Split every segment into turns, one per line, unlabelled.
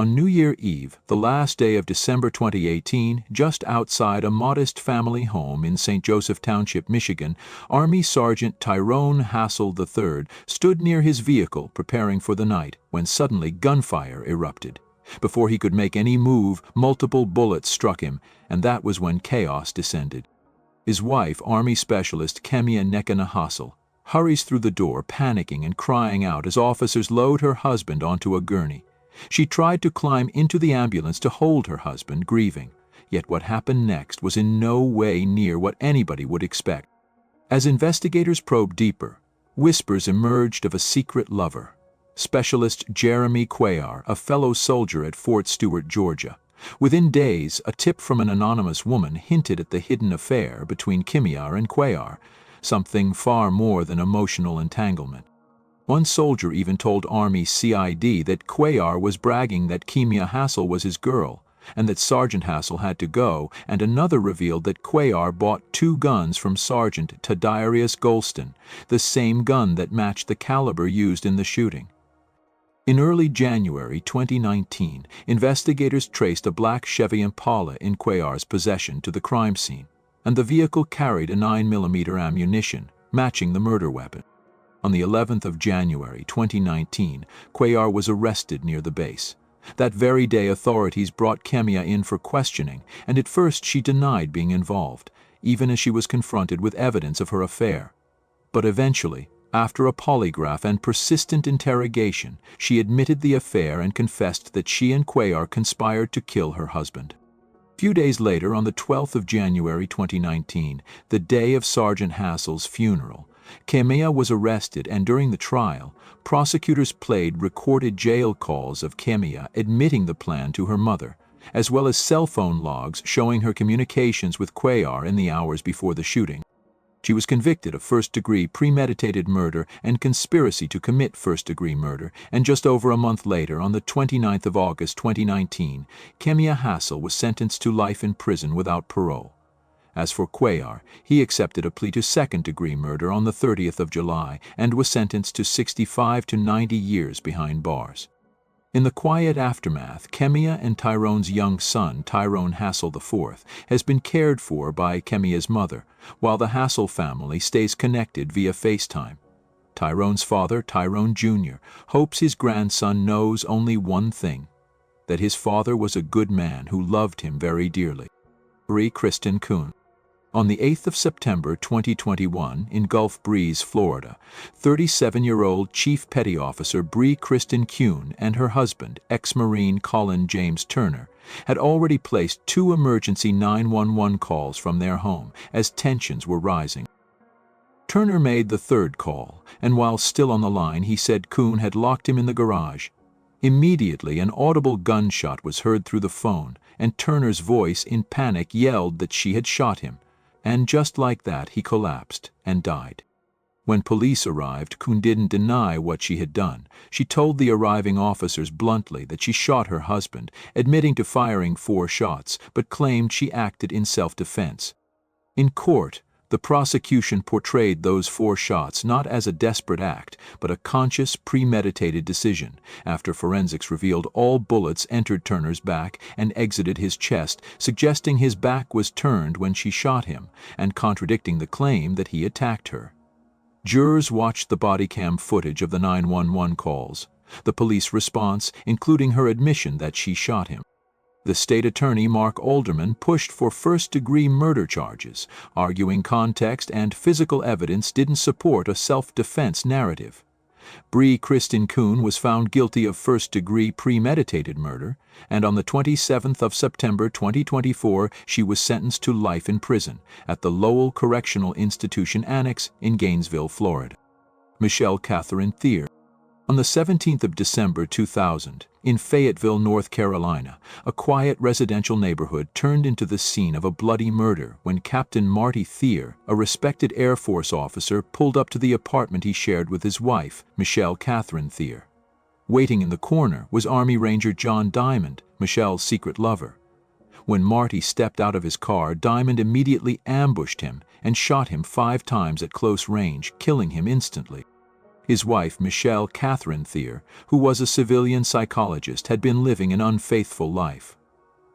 On New Year Eve, the last day of December 2018, just outside a modest family home in St. Joseph Township, Michigan, Army Sergeant Tyrone Hassel III stood near his vehicle preparing for the night when suddenly gunfire erupted. Before he could make any move, multiple bullets struck him, and that was when chaos descended. His wife, Army Specialist Kemia Nekana Hassel, hurries through the door, panicking and crying out as officers load her husband onto a gurney. She tried to climb into the ambulance to hold her husband, grieving. Yet what happened next was in no way near what anybody would expect. As investigators probed deeper, whispers emerged of a secret lover, Specialist Jeremy Cuellar, a fellow soldier at Fort Stewart, Georgia. Within days, a tip from an anonymous woman hinted at the hidden affair between Cuellar and Cuellar, something far more than emotional entanglement. One soldier even told Army CID that Cuellar was bragging that Kemia Hassel was his girl, and that Sergeant Hassel had to go, and another revealed that Cuellar bought 2 guns from Sergeant Tadarius Golston, the same gun that matched the caliber used in the shooting. In early January 2019, investigators traced a black Chevy Impala in Cuellar's possession to the crime scene, and the vehicle carried a 9mm ammunition, matching the murder weapon. On the 11th of January 2019, Cuellar was arrested near the base. That very day, authorities brought Kemia in for questioning, and at first she denied being involved, even as she was confronted with evidence of her affair. But eventually, after a polygraph and persistent interrogation, she admitted the affair and confessed that she and Cuellar conspired to kill her husband. A few days later, on the 12th of January 2019, the day of Sergeant Hassel's funeral, Kemia was arrested, and during the trial, prosecutors played recorded jail calls of Kemia admitting the plan to her mother, as well as cell phone logs showing her communications with Cuellar in the hours before the shooting. She was convicted of first-degree premeditated murder and conspiracy to commit first-degree murder, and just over a month later, on the 29th of August 2019, Kemia Hassel was sentenced to life in prison without parole. As for Cuellar, he accepted a plea to second-degree murder on the 30th of July and was sentenced to 65 to 90 years behind bars. In the quiet aftermath, Kemia and Tyrone's young son, Tyrone Hassel IV, has been cared for by Kemia's mother, while the Hassel family stays connected via FaceTime. Tyrone's father, Tyrone Jr., hopes his grandson knows only one thing: that his father was a good man who loved him very dearly. Bree Kristen Kuhn. On the 8th of September 2021, in Gulf Breeze, Florida, 37-year-old Chief Petty Officer Bree Kristen Kuhn and her husband, ex-Marine Colin James Turner, had already placed 2 emergency 911 calls from their home as tensions were rising. Turner made the 3rd call, and while still on the line, he said Kuhn had locked him in the garage. Immediately, an audible gunshot was heard through the phone, and Turner's voice, in panic, yelled that she had shot him. And just like that, he collapsed and died. When police arrived, Kuhn didn't deny what she had done. She told the arriving officers bluntly that she shot her husband, admitting to firing 4 shots, but claimed she acted in self-defense. In court, the prosecution portrayed those 4 shots not as a desperate act, but a conscious, premeditated decision, after forensics revealed all bullets entered Turner's back and exited his chest, suggesting his back was turned when she shot him, and contradicting the claim that he attacked her. Jurors watched the body cam footage of the 911 calls, the police response, including her admission that she shot him. The state attorney, Mark Alderman, pushed for first-degree murder charges, arguing context and physical evidence didn't support a self-defense narrative. Bree Kristen Kuhn was found guilty of first-degree premeditated murder, and on the 27th of September 2024, she was sentenced to life in prison at the Lowell Correctional Institution Annex in Gainesville, Florida. Michelle Catherine Thier. On the 17th of December 2000, in Fayetteville, North Carolina, a quiet residential neighborhood turned into the scene of a bloody murder when Captain Marty Thier, a respected Air Force officer, pulled up to the apartment he shared with his wife, Michelle Catherine Thier. Waiting in the corner was Army Ranger John Diamond, Michelle's secret lover. When Marty stepped out of his car, Diamond immediately ambushed him and shot him 5 times at close range, killing him instantly. His wife, Michelle Catherine Thier, who was a civilian psychologist, had been living an unfaithful life.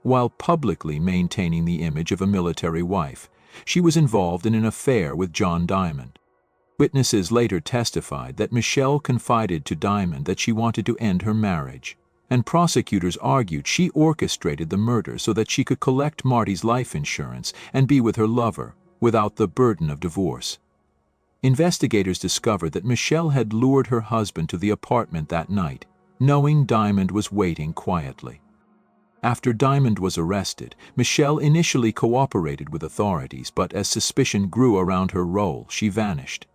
While publicly maintaining the image of a military wife, she was involved in an affair with John Diamond. Witnesses later testified that Michelle confided to Diamond that she wanted to end her marriage, and prosecutors argued she orchestrated the murder so that she could collect Marty's life insurance and be with her lover without the burden of divorce. Investigators discovered that Michelle had lured her husband to the apartment that night, knowing Diamond was waiting quietly. After Diamond was arrested, Michelle initially cooperated with authorities, but as suspicion grew around her role, she vanished.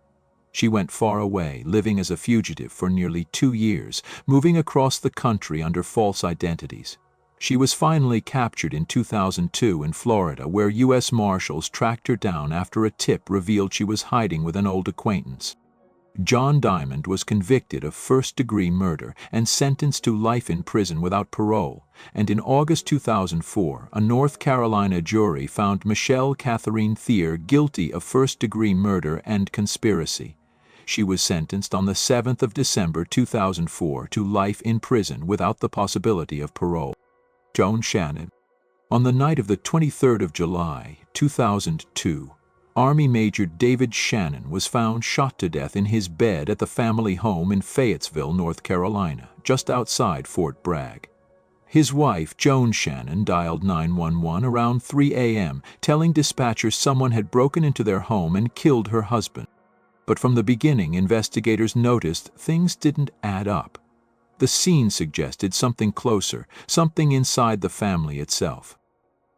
She went far away, living as a fugitive for nearly 2 years, moving across the country under false identities. She was finally captured in 2002 in Florida, where U.S. Marshals tracked her down after a tip revealed she was hiding with an old acquaintance. John Diamond was convicted of first-degree murder and sentenced to life in prison without parole, and in August 2004, a North Carolina jury found Michelle Catherine Thier guilty of first-degree murder and conspiracy. She was sentenced on the 7th of December 2004 to life in prison without the possibility of parole. Joan Shannon. On the night of the 23rd of July, 2002, Army Major David Shannon was found shot to death in his bed at the family home in Fayetteville, North Carolina, just outside Fort Bragg. His wife, Joan Shannon, dialed 911 around 3 a.m., telling dispatchers someone had broken into their home and killed her husband. But from the beginning, investigators noticed things didn't add up. The scene suggested something closer, something inside the family itself.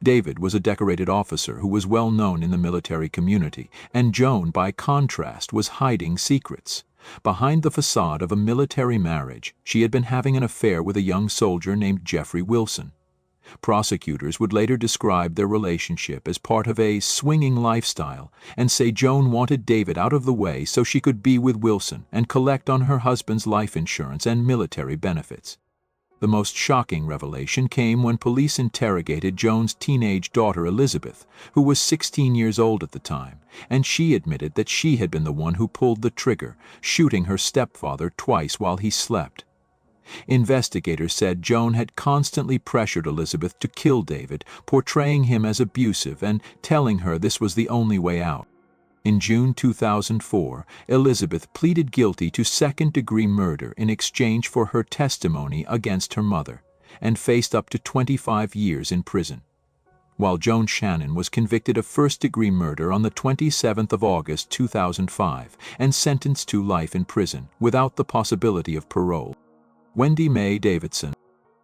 David was a decorated officer who was well known in the military community, and Joan, by contrast, was hiding secrets. Behind the facade of a military marriage, she had been having an affair with a young soldier named Jeffrey Wilson. Prosecutors would later describe their relationship as part of a swinging lifestyle and say Joan wanted David out of the way so she could be with Wilson and collect on her husband's life insurance and military benefits. The most shocking revelation came when police interrogated Joan's teenage daughter Elizabeth, who was 16 years old at the time, and she admitted that she had been the one who pulled the trigger, shooting her stepfather twice while he slept. Investigators said Joan had constantly pressured Elizabeth to kill David, portraying him as abusive and telling her this was the only way out. In June 2004, Elizabeth pleaded guilty to second-degree murder in exchange for her testimony against her mother, and faced up to 25 years in prison, while Joan Shannon was convicted of first-degree murder on the 27th of August 2005 and sentenced to life in prison without the possibility of parole. Wendy Mae Davidson.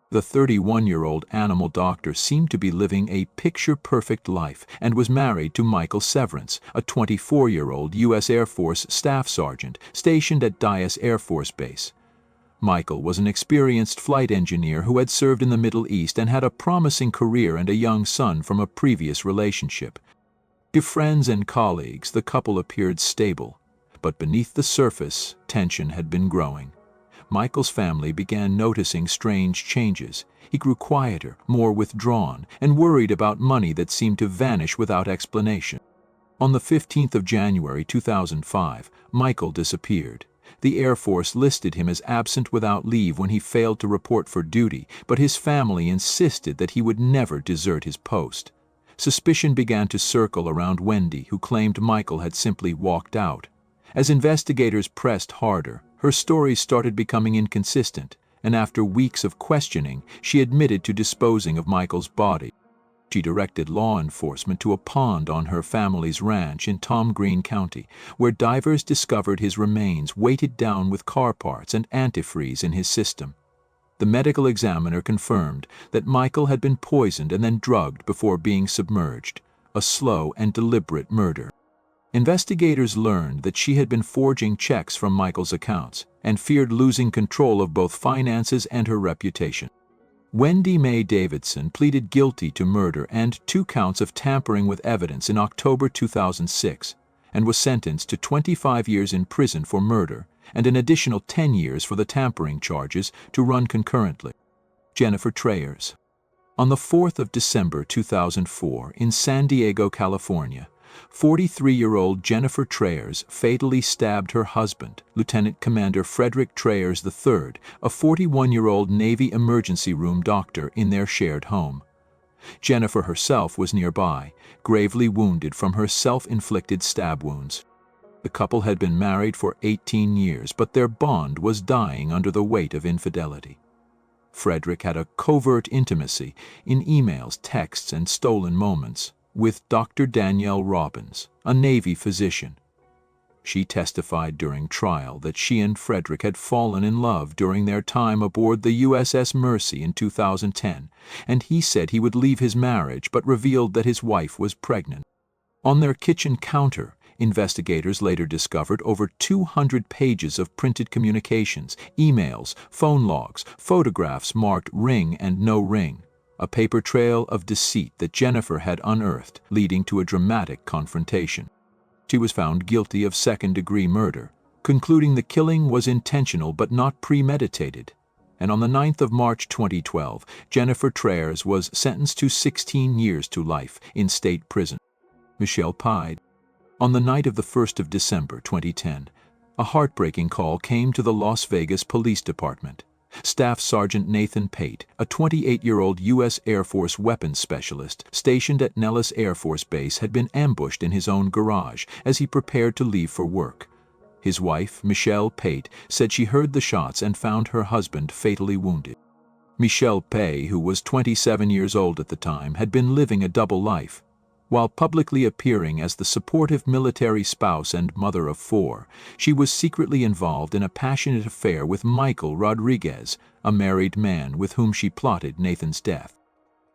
The 31-year-old animal doctor seemed to be living a picture-perfect life and was married to Michael Severance, a 24-year-old U.S. Air Force staff sergeant stationed at Dyess Air Force Base. Michael was an experienced flight engineer who had served in the Middle East and had a promising career and a young son from a previous relationship. To friends and colleagues, the couple appeared stable, but beneath the surface, tension had been growing. Michael's family began noticing strange changes. He grew quieter, more withdrawn, and worried about money that seemed to vanish without explanation. On the 15th of January 2005, Michael disappeared. The Air Force listed him as absent without leave when he failed to report for duty, but his family insisted that he would never desert his post. Suspicion began to circle around Wendy, who claimed Michael had simply walked out. As investigators pressed harder, her stories started becoming inconsistent, and after weeks of questioning, she admitted to disposing of Michael's body. She directed law enforcement to a pond on her family's ranch in Tom Green County, where divers discovered his remains weighted down with car parts and antifreeze in his system. The medical examiner confirmed that Michael had been poisoned and then drugged before being submerged, a slow and deliberate murder. Investigators learned that she had been forging checks from Michael's accounts and feared losing control of both finances and her reputation. Wendy Mae Davidson pleaded guilty to murder and 2 counts of tampering with evidence in October 2006 and was sentenced to 25 years in prison for murder and an additional 10 years for the tampering charges to run concurrently. Jennifer Trayers. On the 4th of December 2004 in San Diego, California, 43-year-old Jennifer Trayers fatally stabbed her husband, Lieutenant Commander Frederick Trayers III, a 41-year-old Navy emergency room doctor, in their shared home. Jennifer herself was nearby, gravely wounded from her self-inflicted stab wounds. The couple had been married for 18 years, but their bond was dying under the weight of infidelity. Frederick had a covert intimacy, in emails, texts, and stolen moments, with Dr. Danielle Robbins, a Navy physician. She testified during trial that she and Frederick had fallen in love during their time aboard the USS Mercy in 2010, and he said he would leave his marriage but revealed that his wife was pregnant. On their kitchen counter, investigators later discovered over 200 pages of printed communications, emails, phone logs, photographs marked ring and no ring, a paper trail of deceit that Jennifer had unearthed, leading to a dramatic confrontation. She was found guilty of second-degree murder, concluding the killing was intentional but not premeditated. And on the 9th of March 2012, Jennifer Trayers was sentenced to 16 years to life in state prison. Michelle Pide. On the night of the 1st of December 2010, a heartbreaking call came to the Las Vegas Police Department. Staff Sergeant Nathan Pate, a 28-year-old U.S. Air Force weapons specialist stationed at Nellis Air Force Base, had been ambushed in his own garage as he prepared to leave for work. His wife, Michelle Pate, said she heard the shots and found her husband fatally wounded. Michelle Pate, who was 27 years old at the time, had been living a double life. While publicly appearing as the supportive military spouse and mother of 4, she was secretly involved in a passionate affair with Michael Rodriguez, a married man with whom she plotted Nathan's death.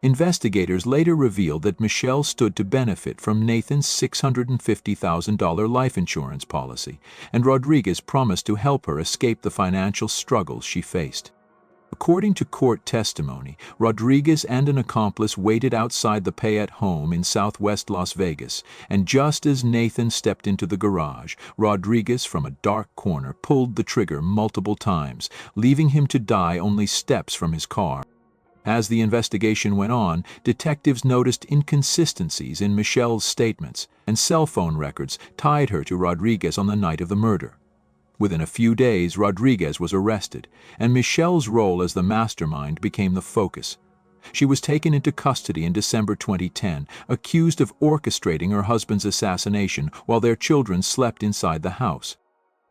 Investigators later revealed that Michelle stood to benefit from Nathan's $650,000 life insurance policy, and Rodriguez promised to help her escape the financial struggles she faced. According to court testimony, Rodriguez and an accomplice waited outside the Payette home in southwest Las Vegas, and just as Nathan stepped into the garage, Rodriguez from a dark corner pulled the trigger multiple times, leaving him to die only steps from his car. As the investigation went on, detectives noticed inconsistencies in Michelle's statements, and cell phone records tied her to Rodriguez on the night of the murder. Within a few days, Rodriguez was arrested, and Michelle's role as the mastermind became the focus. She was taken into custody in December 2010, accused of orchestrating her husband's assassination while their children slept inside the house.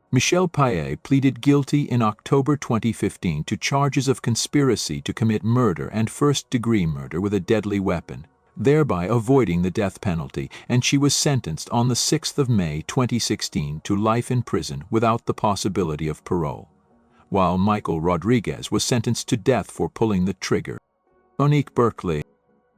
Michelle Payet pleaded guilty in October 2015 to charges of conspiracy to commit murder and first-degree murder with a deadly weapon, thereby avoiding the death penalty, and she was sentenced on the 6th of May 2016 to life in prison without the possibility of parole, while Michael Rodriguez was sentenced to death for pulling the trigger. Monique Berkeley.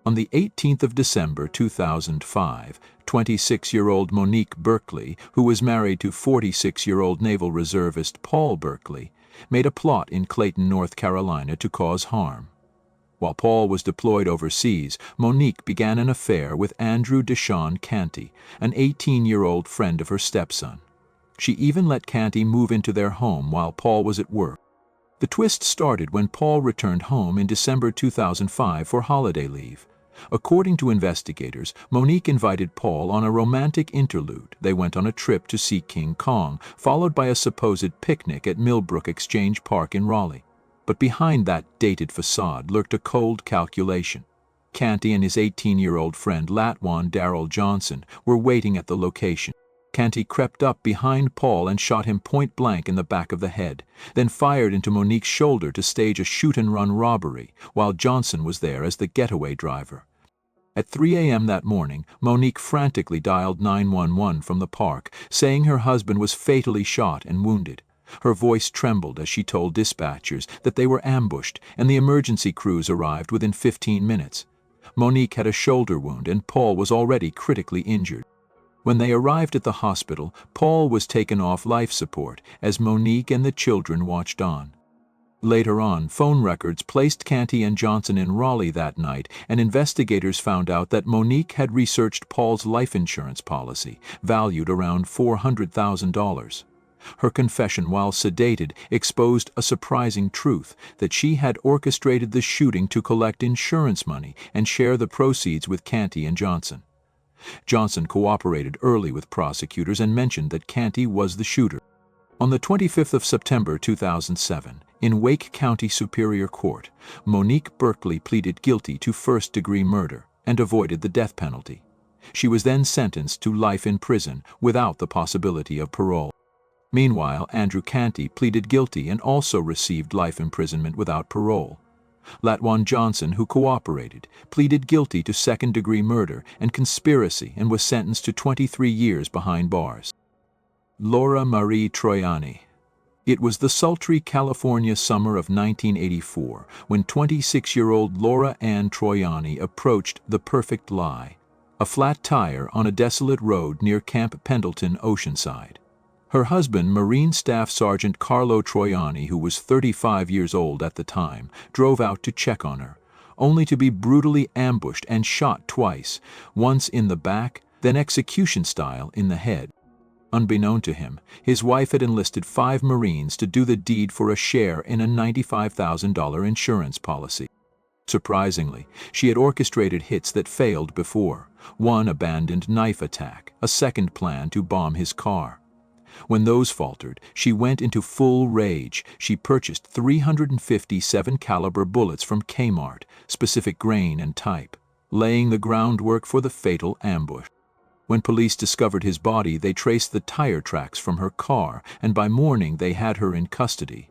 On the 18th of December 2005, 26-year-old Monique Berkeley, who was married to 46-year-old Naval Reservist Paul Berkeley, made a plot in Clayton, North Carolina to cause harm. While Paul was deployed overseas, Monique began an affair with Andrew Deshawn Canty, an 18-year-old friend of her stepson. She even let Canty move into their home while Paul was at work. The twist started when Paul returned home in December 2005 for holiday leave. According to investigators, Monique invited Paul on a romantic interlude. They went on a trip to see King Kong, followed by a supposed picnic at Millbrook Exchange Park in Raleigh. But behind that dated facade lurked a cold calculation. Canty and his 18-year-old friend Latwan Darrell Johnson were waiting at the location. Canty crept up behind Paul and shot him point-blank in the back of the head, then fired into Monique's shoulder to stage a shoot-and-run robbery, while Johnson was there as the getaway driver. At 3 a.m. that morning, Monique frantically dialed 911 from the park, saying her husband was fatally shot and wounded. Her voice trembled as she told dispatchers that they were ambushed, and the emergency crews arrived within 15 minutes. Monique had a shoulder wound, and Paul was already critically injured. When they arrived at the hospital, Paul was taken off life support as Monique and the children watched on. Later on, phone records placed Canty and Johnson in Raleigh that night, and investigators found out that Monique had researched Paul's life insurance policy, valued around $400,000. Her confession, while sedated, exposed a surprising truth, that she had orchestrated the shooting to collect insurance money and share the proceeds with Canty and Johnson. Johnson cooperated early with prosecutors and mentioned that Canty was the shooter. On the 25th of September 2007, in Wake County Superior Court, Monique Berkeley pleaded guilty to first-degree murder and avoided the death penalty. She was then sentenced to life in prison without the possibility of parole. Meanwhile, Andrew Canty pleaded guilty and also received life imprisonment without parole. Latwan Johnson, who cooperated, pleaded guilty to second-degree murder and conspiracy and was sentenced to 23 years behind bars. Laura Marie Troiani. It was the sultry California summer of 1984 when 26-year-old Laura Ann Troiani approached the perfect lie, a flat tire on a desolate road near Camp Pendleton, Oceanside. Her husband, Marine Staff Sergeant Carlo Troiani, who was 35 years old at the time, drove out to check on her, only to be brutally ambushed and shot twice, once in the back, then execution-style in the head. Unbeknown to him, his wife had enlisted 5 Marines to do the deed for a share in a $95,000 insurance policy. Surprisingly, she had orchestrated hits that failed before: one abandoned knife attack, a second plan to bomb his car. When those faltered, she went into full rage. She purchased 350 7-caliber bullets from Kmart, specific grain and type, laying the groundwork for the fatal ambush. When police discovered his body, they traced the tire tracks from her car, and by morning they had her in custody.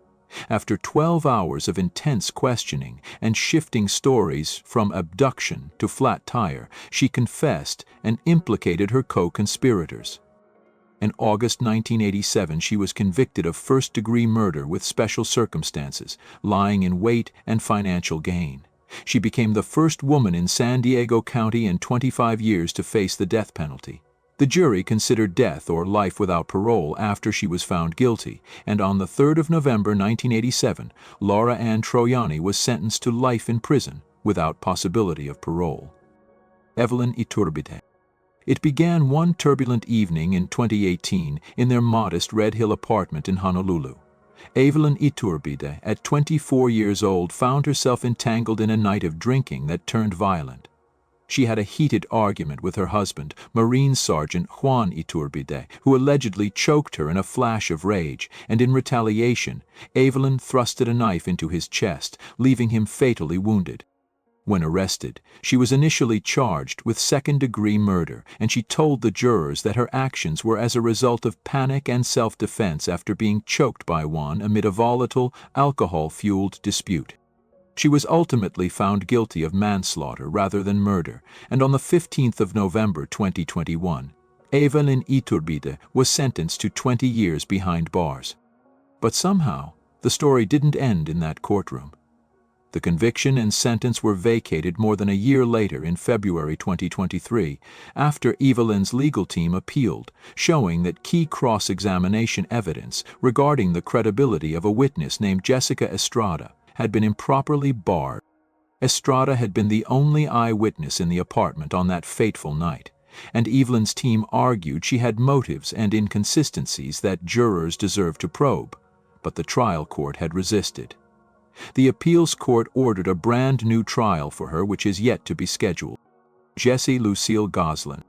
After 12 hours of intense questioning and shifting stories from abduction to flat tire, she confessed and implicated her co-conspirators. In August 1987, she was convicted of first-degree murder with special circumstances, lying in wait, and financial gain. She became the first woman in San Diego County in 25 years to face the death penalty. The jury considered death or life without parole after she was found guilty, and on the 3rd of November 1987, Laura Ann Troiani was sentenced to life in prison without possibility of parole. Evelyn Iturbide. It began one turbulent evening in 2018 in their modest Red Hill apartment in Honolulu. Evelyn Iturbide, at 24 years old, found herself entangled in a night of drinking that turned violent. She had a heated argument with her husband, Marine Sergeant Juan Iturbide, who allegedly choked her in a flash of rage, and in retaliation, Evelyn thrusted a knife into his chest, leaving him fatally wounded. When arrested, she was initially charged with second-degree murder, and she told the jurors that her actions were as a result of panic and self-defense after being choked by Juan amid a volatile, alcohol-fueled dispute. She was ultimately found guilty of manslaughter rather than murder, and on the 15th of November 2021, Evelyn Iturbide was sentenced to 20 years behind bars. But somehow, the story didn't end in that courtroom. The conviction and sentence were vacated more than a year later in February 2023, after Evelyn's legal team appealed, showing that key cross-examination evidence regarding the credibility of a witness named Jessica Estrada had been improperly barred. Estrada had been the only eyewitness in the apartment on that fateful night, and Evelyn's team argued she had motives and inconsistencies that jurors deserved to probe, but the trial court had resisted. The appeals court ordered a brand new trial for her, which is yet to be scheduled. Jessie Lucille Goslin.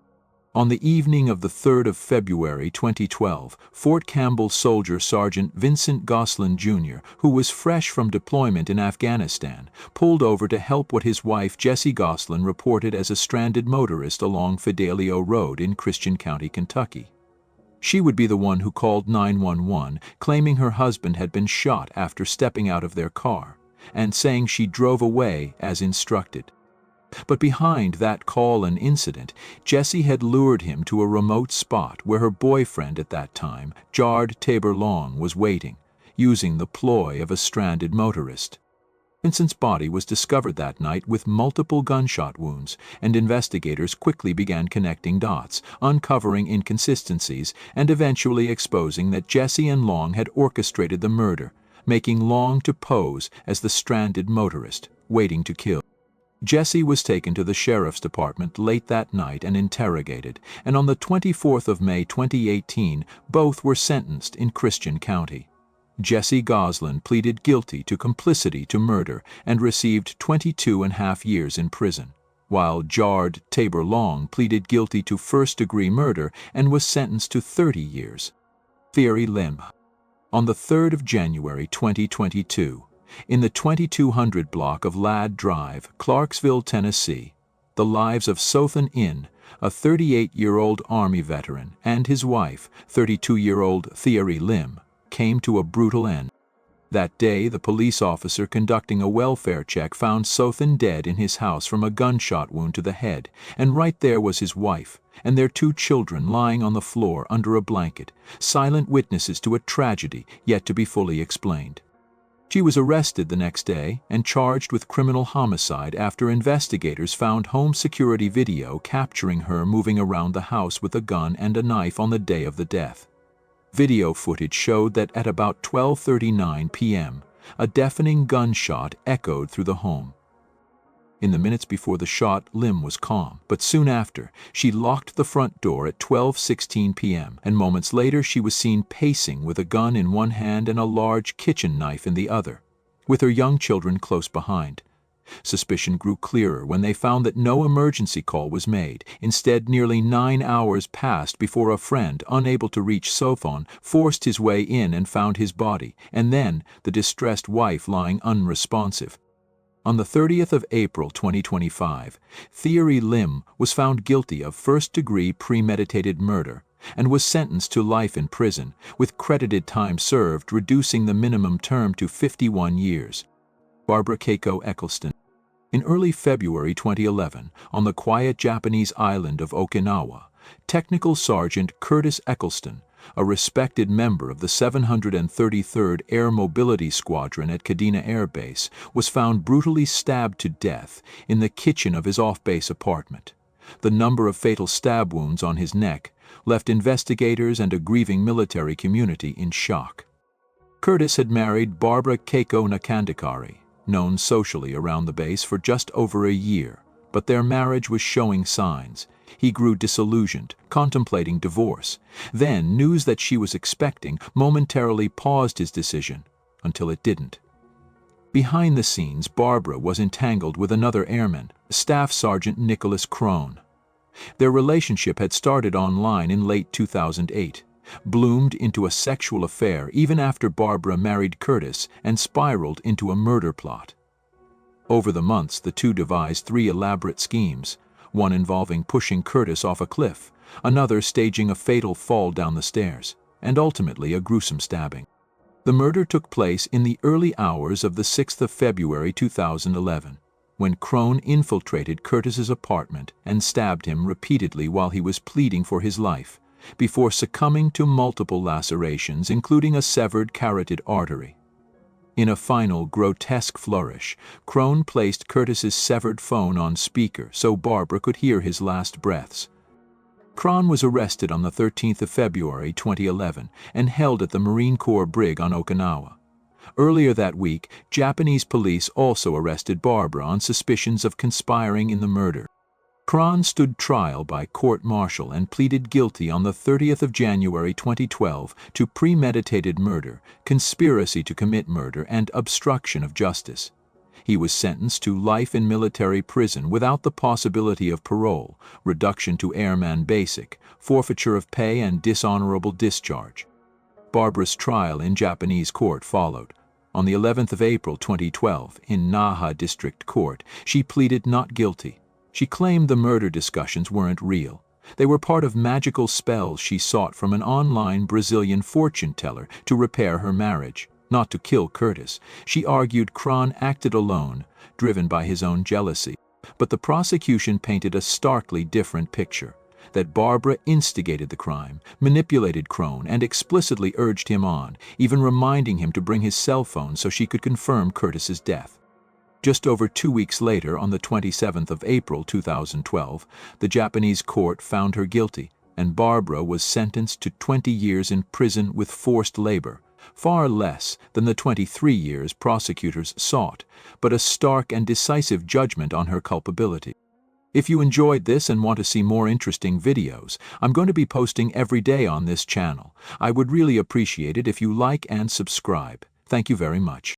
On the evening of the 3rd of February 2012, Fort Campbell soldier Sergeant Vincent Goslin Jr., who was fresh from deployment in Afghanistan, pulled over to help what his wife Jessie Goslin reported as a stranded motorist along Fidelio Road in Christian County, Kentucky. She would be the one who called 911, claiming her husband had been shot after stepping out of their car, and saying she drove away as instructed. But behind that call and incident, Jessie had lured him to a remote spot where her boyfriend at that time, Jard Tabor Long, was waiting, using the ploy of a stranded motorist. Vincent's body was discovered that night with multiple gunshot wounds, and investigators quickly began connecting dots, uncovering inconsistencies, and eventually exposing that Jessie and Long had orchestrated the murder, making Long to pose as the stranded motorist, waiting to kill. Jessie was taken to the sheriff's department late that night and interrogated, and on the 24th of May 2018, both were sentenced in Christian County. Jessie Goslin pleaded guilty to complicity to murder and received 22.5 years in prison. while Jard Tabor Long pleaded guilty to first-degree murder and was sentenced to 30 years. Thierry Lim. On the 3rd of January 2022, in the 2200 block of Ladd Drive, Clarksville, Tennessee, the lives of Sothan Inn, a 38-year-old Army veteran, and his wife, 32-year-old Thierry Lim, came to a brutal end. That day, the police officer conducting a welfare check found Sothan dead in his house from a gunshot wound to the head, and right there was his wife and their 2 children lying on the floor under a blanket, silent witnesses to a tragedy yet to be fully explained. She was arrested the next day and charged with criminal homicide after investigators found home security video capturing her moving around the house with a gun and a knife on the day of the death. Video footage showed that at about 12:39 p.m., a deafening gunshot echoed through the home. In the minutes before the shot, Lim was calm, but soon after, she locked the front door at 12:16 p.m., and moments later she was seen pacing with a gun in one hand and a large kitchen knife in the other, with her young children close behind. Suspicion grew clearer when they found that no emergency call was made. Instead, nearly 9 hours passed before a friend, unable to reach Sothan, forced his way in and found his body, and then the distressed wife lying unresponsive. On the 30th of April 2025, Thierry Lim was found guilty of first-degree premeditated murder and was sentenced to life in prison, with credited time served reducing the minimum term to 51 years. Barbara Keiko Eccleston. In early February 2011, on the quiet Japanese island of Okinawa, Technical Sergeant Curtis Eccleston, a respected member of the 733rd Air Mobility Squadron at Kadena Air Base, was found brutally stabbed to death in the kitchen of his off-base apartment. The number of fatal stab wounds on his neck left investigators and a grieving military community in shock. Curtis had married Barbara Keiko Nakandikari, known socially around the base, for just over a year, but their marriage was showing signs. He grew disillusioned, contemplating divorce. Then, news that she was expecting momentarily paused his decision, until it didn't. Behind the scenes, Barbara was entangled with another airman, Staff Sergeant Nicholas Crone. Their relationship had started online in late 2008, bloomed into a sexual affair even after Barbara married Curtis, and spiraled into a murder plot. Over the months, the two devised 3 elaborate schemes, one involving pushing Curtis off a cliff, another staging a fatal fall down the stairs, and ultimately a gruesome stabbing. The murder took place in the early hours of the 6th of February 2011, when Crone infiltrated Curtis's apartment and stabbed him repeatedly while he was pleading for his life, before succumbing to multiple lacerations, including a severed carotid artery. In a final grotesque flourish, Crone placed Curtis's severed phone on speaker so Barbara could hear his last breaths. Crone was arrested on the 13th of February 2011 and held at the Marine Corps Brig on Okinawa. Earlier that week, Japanese police also arrested Barbara on suspicions of conspiring in the murder. Crone stood trial by court-martial and pleaded guilty on the 30th of January 2012 to premeditated murder, conspiracy to commit murder, and obstruction of justice. He was sentenced to life in military prison without the possibility of parole, reduction to Airman Basic, forfeiture of pay, and dishonorable discharge. Barbara's trial in Japanese court followed. On the 11th of April 2012, in Naha District Court, she pleaded not guilty. She claimed the murder discussions weren't real. They were part of magical spells she sought from an online Brazilian fortune teller to repair her marriage, not to kill Curtis. She argued Crone acted alone, driven by his own jealousy. But the prosecution painted a starkly different picture, that Barbara instigated the crime, manipulated Crone, and explicitly urged him on, even reminding him to bring his cell phone so she could confirm Curtis's death. Just over 2 weeks later, on the 27th of April 2012, the Japanese court found her guilty, and Barbara was sentenced to 20 years in prison with forced labor, far less than the 23 years prosecutors sought, but a stark and decisive judgment on her culpability. If you enjoyed this and want to see more interesting videos, I'm going to be posting every day on this channel. I would really appreciate it if you like and subscribe. Thank you very much.